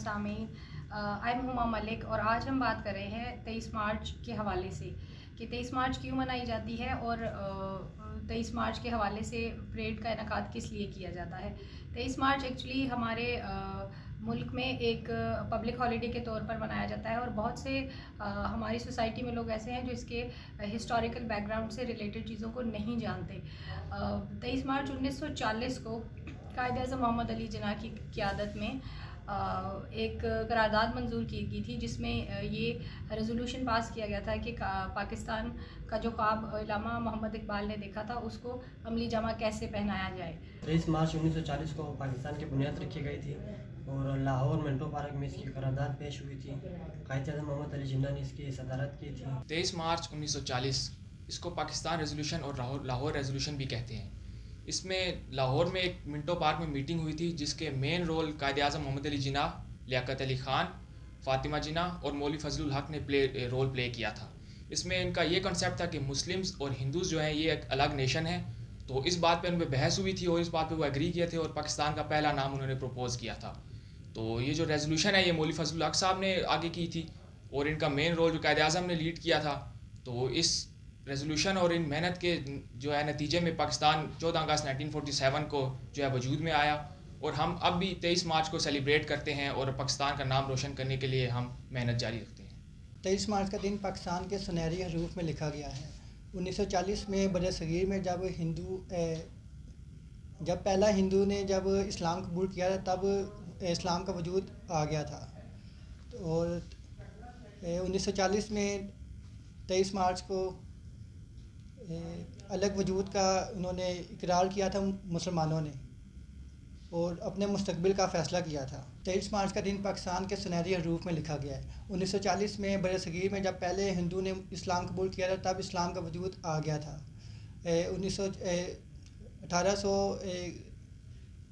सामीन, I am Huma Malik और आज हम बात कर रहे हैं 23 मार्च के हवाले से कि 23 मार्च क्यों मनाई जाती है और 23 मार्च के हवाले से परेड का इनेकाद किस लिए किया जाता है। 23 मार्च एक्चुअली हमारे मुल्क में एक पब्लिक हॉलीडे के तौर पर मनाया जाता है और बहुत से हमारी सोसाइटी में लोग ऐसे हैं जो इसके हिस्टोरिकल बैकग्राउंड से रिलेटेड चीज़ों को नहीं जानते। 23 मार्च 1940 को कायद-ए-आज़म मोहम्मद अली जिन्ना की क़यादत में एक करारदाद मंजूर की गई थी जिसमें ये रेजोल्यूशन पास किया गया था कि पाकिस्तान का जो ख्वाब इल्लामा मोहम्मद इकबाल ने देखा था उसको अमली जमा कैसे पहनाया जाए। 23 मार्च 1940 को पाकिस्तान की बुनियाद रखी गई थी और लाहौर मिंटो पार्क में इसकी करारदाद पेश हुई थी। कायद-ए-आज़म मोहम्मद अली जिन्ना ने इसकी सदारत की थी। 23 मार्च 1940 इसको पाकिस्तान रेजोल्यूशन और लाहौर रेजोल्यूशन भी कहते हैं। इसमें लाहौर में एक मिंटो पार्क में मीटिंग हुई थी जिसके मेन रोल कायद-ए-आज़म मोहम्मद अली जिन्ना, लियाकत अली ख़ान, फ़ातिमा जिन्ना और मौलवी फजलुल हक ने रोल प्ले किया था। इसमें इनका ये कॉन्सेप्ट था कि मुस्लिम्स और हिंदूज़ जो हैं ये एक अलग नेशन है। तो इस बात पे उनमें बहस हुई थी और इस बात पे वो एग्री किए थे और पाकिस्तान का पहला नाम उन्होंने प्रपोज़ किया था। तो ये जो रेजोल्यूशन है ये मौलवी फजलुल हक साहब ने आगे की थी और इनका मेन रोल जो कायद-ए-आज़म ने लीड किया था। तो इस रेजोल्यूशन और इन मेहनत के जो है नतीजे में पाकिस्तान 14 अगस्त 1947 को जो है वजूद में आया और हम अब भी 23 मार्च को सेलिब्रेट करते हैं और पाकिस्तान का नाम रोशन करने के लिए हम मेहनत जारी रखते हैं। 23 मार्च का दिन पाकिस्तान के सुनहरी हरूफ में लिखा गया है। 1940 में बरसगीर में जब पहला हिंदू ने जब इस्लाम कबूल किया तब इस्लाम का वजूद आ गया था। और 1940 में 23 मार्च को अलग वजूद का उन्होंने इकरार किया था मुसलमानों ने और अपने मुस्तकबिल का फ़ैसला किया था। 23 मार्च का दिन पाकिस्तान के सुनहरी हरूफ में लिखा गया है। 1940 में बरसगीर में जब पहले हिंदू ने इस्लाम कबूल किया था तब इस्लाम का वजूद आ गया था।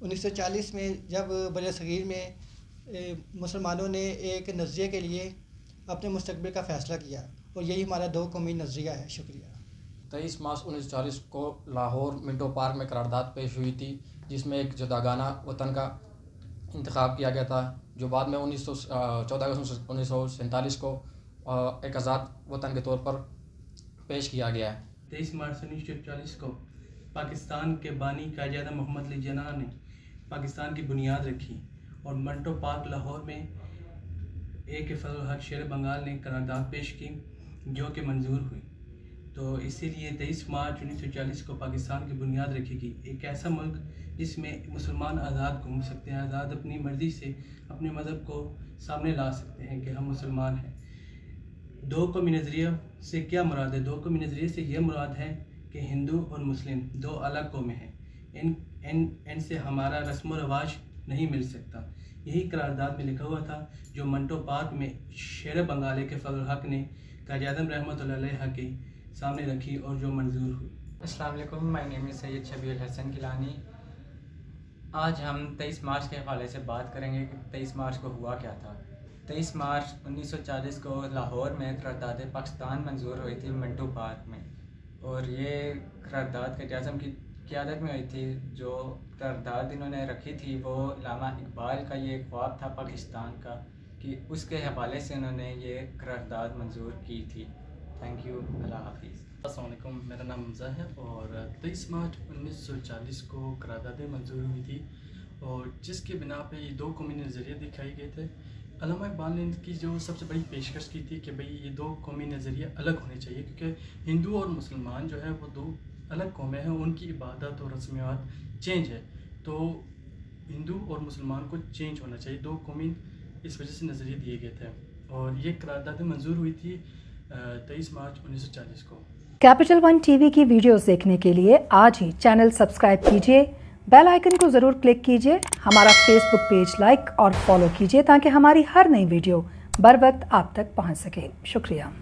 1940 में जब बरसगीर में मुसलमानों ने एक नज़रिए के लिए अपने मुस्तकबिल का फ़ैसला किया और यही हमारा दो कौमी नज़रिया है। शुक्रिया। 23 मार्च 1940 को लाहौर मिंटो पार्क में करारदाद पेश हुई थी जिसमें एक जुदागाना वतन का इंतखाब किया गया था जो बाद में 14 अगस्त 1947 को एक आज़ाद वतन के तौर पर पेश किया गया है। 23 मार्च 1940 को पाकिस्तान के बानी कायद-ए-आज़म मोहम्मद अली जिन्ना ने पाकिस्तान की बुनियाद रखी और मिंटो पार्क लाहौर में ए.के. फजलुल हक शेर बंगाल ने करारदाद पेश की जो कि मंजूर हुई। तो इसीलिए 23 मार्च 1940 को पाकिस्तान की बुनियाद रखेगी। एक ऐसा मुल्क जिसमें मुसलमान आज़ाद घूम सकते हैं, आज़ाद अपनी मर्ज़ी से अपने मज़हब को सामने ला सकते हैं कि हम मुसलमान हैं। दो कौमी नज़रिया से क्या मुराद है? दो कौमी नज़रिए से यह मुराद है कि हिंदू और मुस्लिम दो अलग कौमें हैं। इनसे हमारा रस्म व रवाज नहीं मिल सकता। यही करारदाद में लिखा हुआ था जो मिंटो पार्क में शेर बंगाल के फजलुल हक ने कायद-ए-आज़म रहमतुल्लाह अलैह के सामने रखी और जो मंजूर हुई। अस्सलाम वालेकुम, my name is Syed Shabbir Hasan Gilani. आज हम 23 मार्च के हवाले से बात करेंगे कि 23 मार्च को हुआ क्या था। 23 मार्च 1940 को लाहौर में करारदाद पाकिस्तान मंजूर हुई थी मिंटो पार्क में और ये करारदाद कायद-ए-आज़म की क़यादत में हुई थी। जो करारदाद इन्होंने रखी थी वो इल्लामा इकबाल का ये ख्वाब था पाकिस्तान का कि उसके हवाले से उन्होंने ये करारदाद मंजूर की थी। थैंक यू, अल्लाह हाफिज़। अस्सलाम वालेकुम, मेरा नाम हमज़ा है और 23 मार्च 1940 को करारदादें मंजूर हुई थी और जिसके बिना पे ये दो कौमी नज़रिए दिखाए गए थे। इल्लामा इकबाल ने इनकी जो सबसे बड़ी पेशकश की थी कि भाई ये दो कौमी नज़रिए अलग होने चाहिए क्योंकि हिंदू और मुसलमान जो है वो दो अलग कौमें हैं, उनकी इबादत और रस्मियात चेंज है। तो हिंदू और मुसलमान को चेंज होना चाहिए, दो कौमी इस वजह से नज़रिए दिए गए थे और ये करारदादें मंजूर हुई थी 23 मार्च 1940 को। कैपिटल वन टीवी की वीडियोस देखने के लिए आज ही चैनल सब्सक्राइब कीजिए, बेल आइकन को ज़रूर क्लिक कीजिए, हमारा फेसबुक पेज लाइक और फॉलो कीजिए ताकि हमारी हर नई वीडियो बर वक्त आप तक पहुंच सके। शुक्रिया।